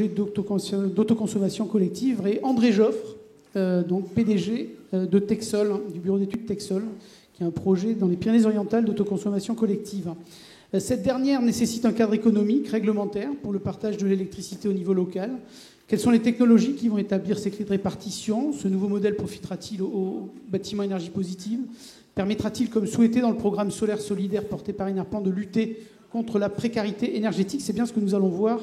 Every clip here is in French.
d'autoconsommation collective, et André Joffre, donc PDG de Texol, du bureau d'études Texol, qui est un projet dans les Pyrénées-Orientales d'autoconsommation collective. Cette dernière nécessite un cadre économique, réglementaire, pour le partage de l'électricité au niveau local. Quelles sont les technologies qui vont établir ces clés de répartition? Ce nouveau modèle profitera-t-il aux bâtiments énergie positive? Permettra-t-il, comme souhaité dans le programme solaire solidaire porté par Enerplan, de lutter contre la précarité énergétique? C'est bien ce que nous allons voir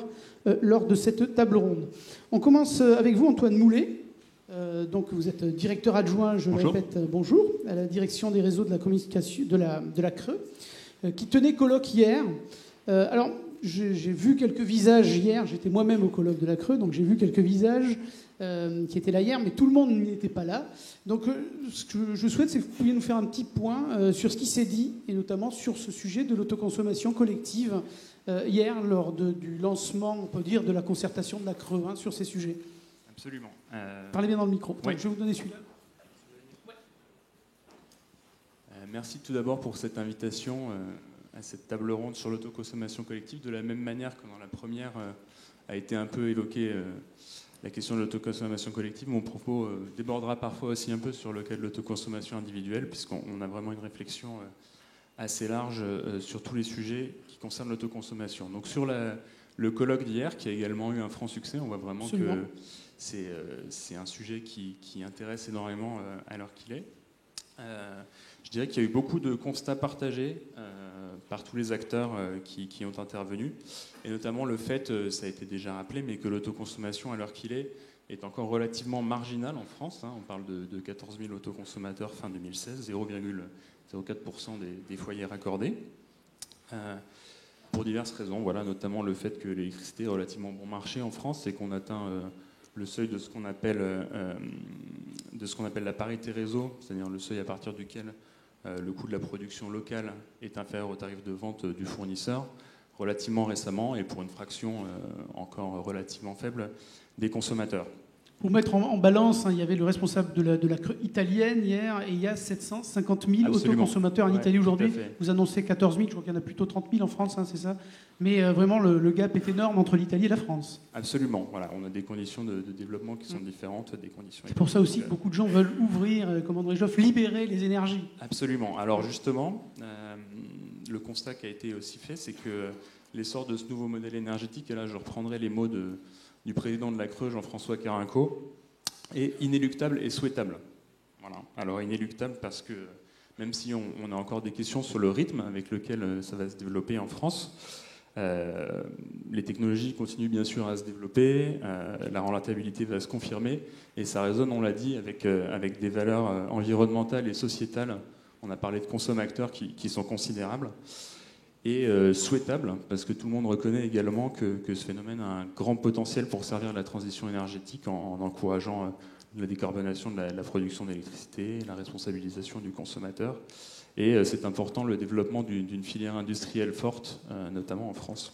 lors de cette table ronde. On commence avec vous, Antoine Moulet. Donc vous êtes directeur adjoint, je le répète, bonjour, à la direction des réseaux de la communication de la CRE, qui tenait colloque hier. Alors, j'ai vu quelques visages hier, j'étais moi-même au colloque de la CRE, donc j'ai vu quelques visages qui étaient là hier, mais tout le monde n'était pas là. Donc ce que je souhaite, c'est que vous pouviez nous faire un petit point sur ce qui s'est dit, et notamment sur ce sujet de l'autoconsommation collective hier, lors du lancement, on peut dire, de la concertation de la CRE sur ces sujets. Absolument. Parlez bien dans le micro. Ouais. Je vais vous donner celui-là. Ouais. Merci tout d'abord pour cette invitation à cette table ronde sur l'autoconsommation collective. De la même manière que dans la première a été un peu évoquée la question de l'autoconsommation collective, mon propos débordera parfois aussi un peu sur le cas de l'autoconsommation individuelle, puisqu'on a vraiment une réflexion assez large sur tous les sujets qui concernent l'autoconsommation. Donc sur le colloque d'hier, qui a également eu un franc succès, on voit vraiment Absolument. Que c'est un sujet qui intéresse énormément à l'heure qu'il est. Je dirais qu'il y a eu beaucoup de constats partagés par tous les acteurs qui ont intervenu, et notamment le fait, ça a été déjà rappelé, mais que l'autoconsommation à l'heure qu'il est encore relativement marginale en France. On parle de 14 000 autoconsommateurs fin 2016, 0,04% des foyers raccordés. Pour diverses raisons, voilà, notamment le fait que l'électricité est relativement bon marché en France, et qu'on atteint le seuil de ce qu'on appelle la parité réseau, c'est-à-dire le seuil à partir duquel le coût de la production locale est inférieur au tarif de vente du fournisseur, relativement récemment, et pour une fraction encore relativement faible des consommateurs. Pour mettre en balance, il y avait le responsable de la CRE italienne hier, et il y a 750 000 autoconsommateurs en Italie aujourd'hui. Vous annoncez 14 000, je crois qu'il y en a plutôt 30 000 en France, c'est ça? Mais vraiment, le gap est énorme entre l'Italie et la France. Absolument. Voilà, on a des conditions de développement qui sont différentes, des conditions. C'est pour ça aussi que beaucoup de gens veulent ouvrir, comme André Joffre, libérer les énergies. Absolument. Alors justement, le constat qui a été aussi fait, c'est que l'essor de ce nouveau modèle énergétique, et là je reprendrai les mots du président de la CRE, Jean-François Carinco, est inéluctable et souhaitable. Voilà. Alors inéluctable parce que même si on a encore des questions sur le rythme avec lequel ça va se développer en France, les technologies continuent bien sûr à se développer, la rentabilité va se confirmer, et ça résonne, on l'a dit, avec des valeurs environnementales et sociétales. On a parlé de consommateurs qui sont considérables. Et souhaitable, parce que tout le monde reconnaît également que ce phénomène a un grand potentiel pour servir la transition énergétique en encourageant la décarbonation de la production d'électricité, la responsabilisation du consommateur. Et c'est important, le développement d'une filière industrielle forte, notamment en France.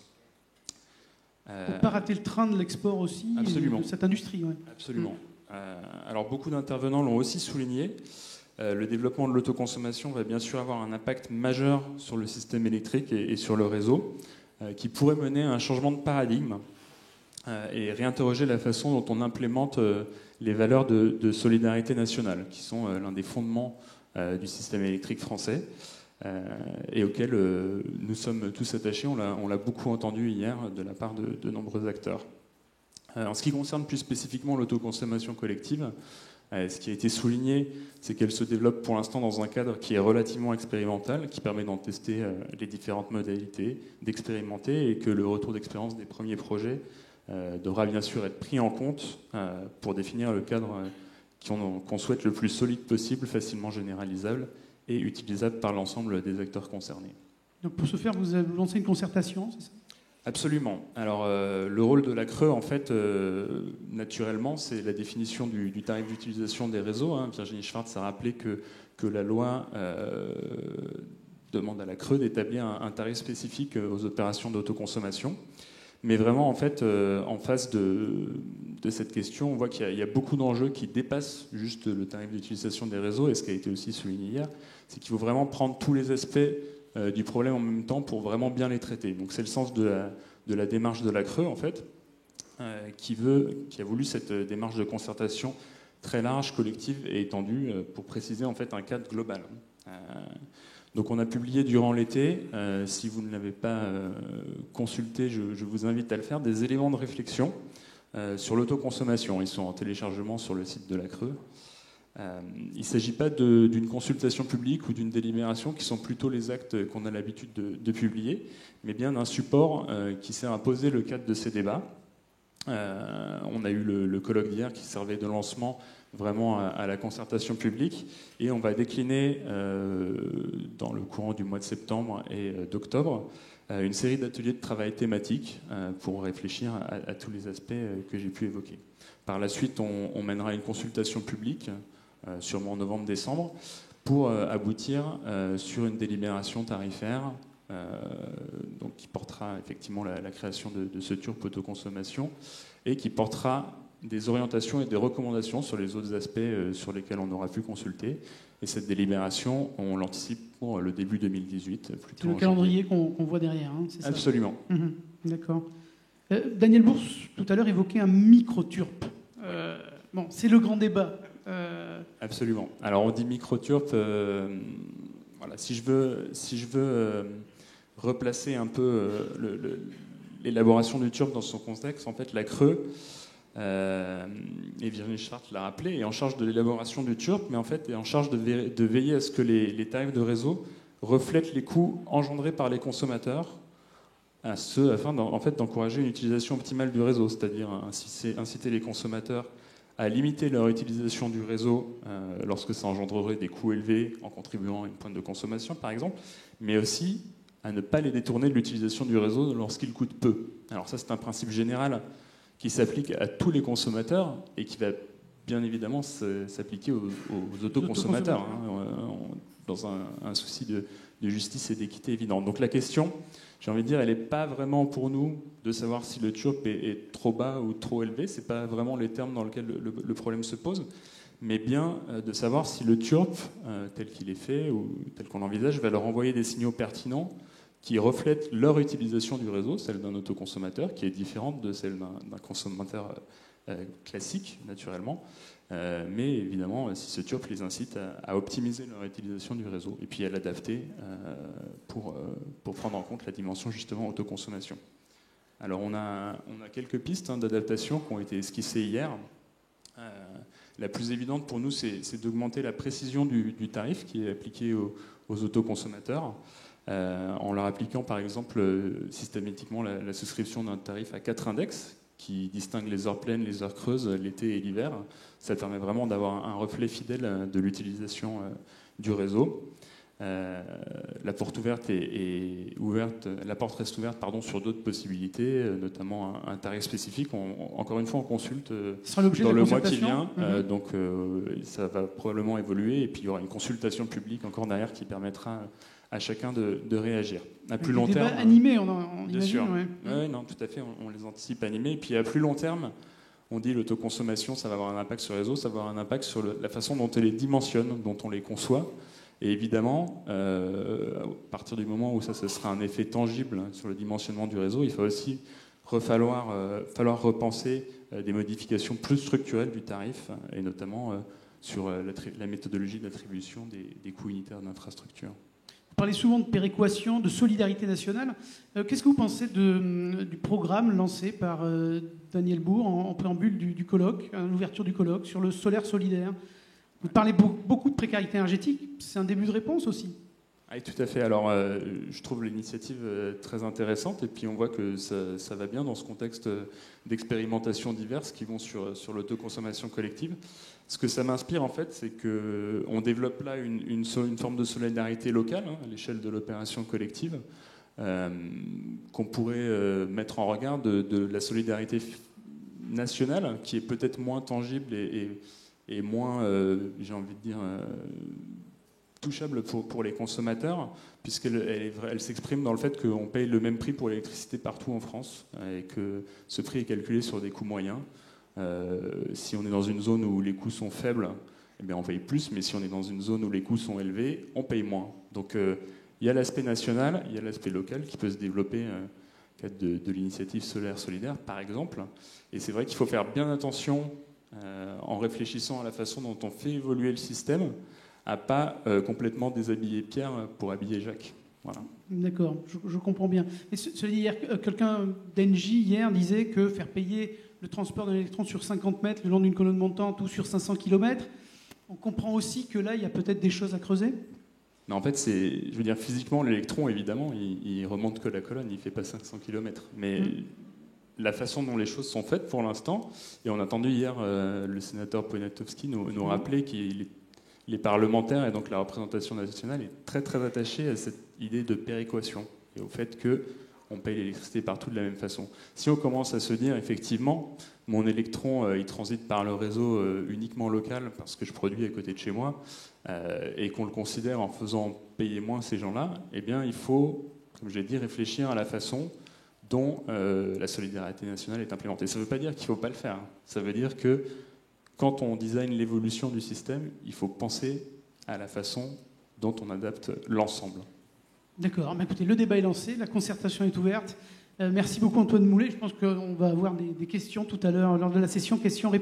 Pour ne pas rater le train de l'export aussi, de cette industrie. Ouais. Absolument. Alors beaucoup d'intervenants l'ont aussi souligné. Le développement de l'autoconsommation va bien sûr avoir un impact majeur sur le système électrique et sur le réseau, qui pourrait mener à un changement de paradigme et réinterroger la façon dont on implémente les valeurs de solidarité nationale, qui sont l'un des fondements du système électrique français, et auquel nous sommes tous attachés. On l'a beaucoup entendu hier de la part de nombreux acteurs. En ce qui concerne plus spécifiquement l'autoconsommation collective, ce qui a été souligné, c'est qu'elle se développe pour l'instant dans un cadre qui est relativement expérimental, qui permet d'en tester les différentes modalités, d'expérimenter, et que le retour d'expérience des premiers projets devra bien sûr être pris en compte pour définir le cadre qu'on souhaite le plus solide possible, facilement généralisable et utilisable par l'ensemble des acteurs concernés. Donc pour ce faire, vous avez lancé une concertation, c'est ça ? Absolument. Alors, le rôle de la CRE, en fait, naturellement, c'est la définition du tarif d'utilisation des réseaux. Virginie Schwartz a rappelé que la loi demande à la CRE d'établir un tarif spécifique aux opérations d'autoconsommation. Mais vraiment, en fait, en face de cette question, on voit qu'il y a beaucoup d'enjeux qui dépassent juste le tarif d'utilisation des réseaux. Et ce qui a été aussi souligné hier, c'est qu'il faut vraiment prendre tous les aspects du problème en même temps pour vraiment bien les traiter. Donc c'est le sens de la démarche de la CRE, en fait. qui a voulu cette démarche de concertation très large, collective et étendue pour préciser en fait un cadre global. Donc on a publié durant l'été, si vous ne l'avez pas consulté, je vous invite à le faire, des éléments de réflexion sur l'autoconsommation. Ils sont en téléchargement sur le site de la Creux. Il ne s'agit pas d'une consultation publique ou d'une délibération qui sont plutôt les actes qu'on a l'habitude de publier, mais bien d'un support qui sert à poser le cadre de ces débats. On a eu le colloque d'hier qui servait de lancement vraiment à la concertation publique, et on va décliner dans le courant du mois de septembre et d'octobre une série d'ateliers de travail thématiques pour réfléchir à tous les aspects que j'ai pu évoquer. Par la suite, on mènera une consultation publique, sûrement en novembre-décembre, pour aboutir sur une délibération tarifaire donc qui portera effectivement la création de ce TURP autoconsommation et qui portera des orientations et des recommandations sur les autres aspects sur lesquels on aura pu consulter. Et cette délibération, on l'anticipe pour le début 2018. C'est le calendrier qu'on voit derrière, hein, c'est ça? Absolument. D'accord. Daniel Bourse, tout à l'heure, évoquait un micro-TURP. Bon, c'est le grand débat. Absolument. Alors on dit micro-TURP. Voilà, si je veux replacer un peu l'élaboration du TURP dans son contexte, en fait, la Creux, et Virginie Schwartz l'a rappelé, est en charge de l'élaboration du TURP, mais en fait est en charge de veiller à ce que les tarifs de réseau reflètent les coûts engendrés par les consommateurs, afin en fait, d'encourager une utilisation optimale du réseau, c'est-à-dire inciter les consommateurs à limiter leur utilisation du réseau lorsque ça engendrerait des coûts élevés en contribuant à une pointe de consommation, par exemple, mais aussi à ne pas les détourner de l'utilisation du réseau lorsqu'il coûte peu. Alors ça, c'est un principe général qui s'applique à tous les consommateurs et qui va bien évidemment s'appliquer aux autoconsommateurs, dans un souci de justice et d'équité évident. Donc la question, j'ai envie de dire, elle n'est pas vraiment pour nous de savoir si le TURP est trop bas ou trop élevé, ce n'est pas vraiment les termes dans lesquels le problème se pose, mais bien de savoir si le TURP, tel qu'il est fait ou tel qu'on l'envisage, va leur envoyer des signaux pertinents qui reflètent leur utilisation du réseau, celle d'un autoconsommateur, qui est différente de celle d'un consommateur classique, naturellement, mais évidemment, si ce TURP les incite à optimiser leur utilisation du réseau, et puis à l'adapter pour prendre en compte la dimension, justement, autoconsommation. Alors, on a quelques pistes d'adaptation qui ont été esquissées hier. La plus évidente pour nous, c'est d'augmenter la précision du tarif qui est appliqué aux autoconsommateurs, en leur appliquant par exemple systématiquement la souscription d'un tarif à 4 index qui distingue les heures pleines, les heures creuses, l'été et l'hiver. Ça permet vraiment d'avoir un reflet fidèle de l'utilisation du réseau. La porte reste ouverte sur d'autres possibilités, notamment un tarif spécifique. Encore une fois, on consulte dans le mois qui vient, donc ça va probablement évoluer, et puis il y aura une consultation publique encore derrière qui permettra à chacun de réagir. À plus long terme, animés, on bien imagine. sûr. Ouais, non, tout à fait, on les anticipe animés. Et puis à plus long terme, on dit l'autoconsommation, ça va avoir un impact sur le réseau, ça va avoir un impact sur la façon dont on les dimensionne, dont on les conçoit. Et évidemment, à partir du moment où ça sera un effet tangible sur le dimensionnement du réseau, il va aussi falloir repenser des modifications plus structurelles du tarif, et notamment sur la méthodologie d'attribution des coûts unitaires d'infrastructure. Vous parlez souvent de péréquation, de solidarité nationale. Qu'est-ce que vous pensez du programme lancé par Daniel Bourse en préambule du colloque, à l'ouverture du colloque, sur le solaire solidaire? Vous parlez beaucoup de précarité énergétique. C'est un début de réponse aussi. Oui, tout à fait. Alors, je trouve l'initiative très intéressante, et puis on voit que ça va bien dans ce contexte d'expérimentations diverses qui vont sur l'autoconsommation collective. Ce que ça m'inspire, en fait, c'est qu'on développe là une forme de solidarité locale, à l'échelle de l'opération collective, qu'on pourrait mettre en regard de la solidarité nationale, qui est peut-être moins tangible et moins, j'ai envie de dire, touchable pour les consommateurs, puisqu'elle s'exprime dans le fait qu'on paye le même prix pour l'électricité partout en France, et que ce prix est calculé sur des coûts moyens. Si on est dans une zone où les coûts sont faibles, eh bien on paye plus, mais si on est dans une zone où les coûts sont élevés, on paye moins. Donc il y a l'aspect national, il y a l'aspect local qui peut se développer cadre de l'initiative solaire solidaire, par exemple. Et c'est vrai qu'il faut faire bien attention, en réfléchissant à la façon dont on fait évoluer le système, à pas complètement déshabiller Pierre pour habiller Jacques. Voilà. D'accord, je comprends bien. Et cela dit, hier, quelqu'un d'Engie hier disait que faire payer le transport d'un électron sur 50 mètres le long d'une colonne montante ou sur 500 km, on comprend aussi que là, il y a peut-être des choses à creuser. Mais en fait, je veux dire, physiquement, l'électron, évidemment, il remonte que la colonne, il ne fait pas 500 km. Mais la façon dont les choses sont faites pour l'instant, et on a entendu hier le sénateur Poniatowski nous rappeler qu'il les parlementaires et donc la représentation nationale est très très attachée à cette idée de péréquation et au fait qu'on paye l'électricité partout de la même façon. Si on commence à se dire effectivement mon électron il transite par le réseau uniquement local parce que je produis à côté de chez moi et qu'on le considère en faisant payer moins ces gens-là, eh bien il faut, comme je l'ai dit, réfléchir à la façon dont la solidarité nationale est implémentée. Ça ne veut pas dire qu'il ne faut pas le faire, ça veut dire que quand on design l'évolution du système, il faut penser à la façon dont on adapte l'ensemble. D'accord. Écoutez, le débat est lancé, la concertation est ouverte. Merci beaucoup Antoine Moulet. Je pense qu'on va avoir des questions tout à l'heure lors de la session questions-réponses.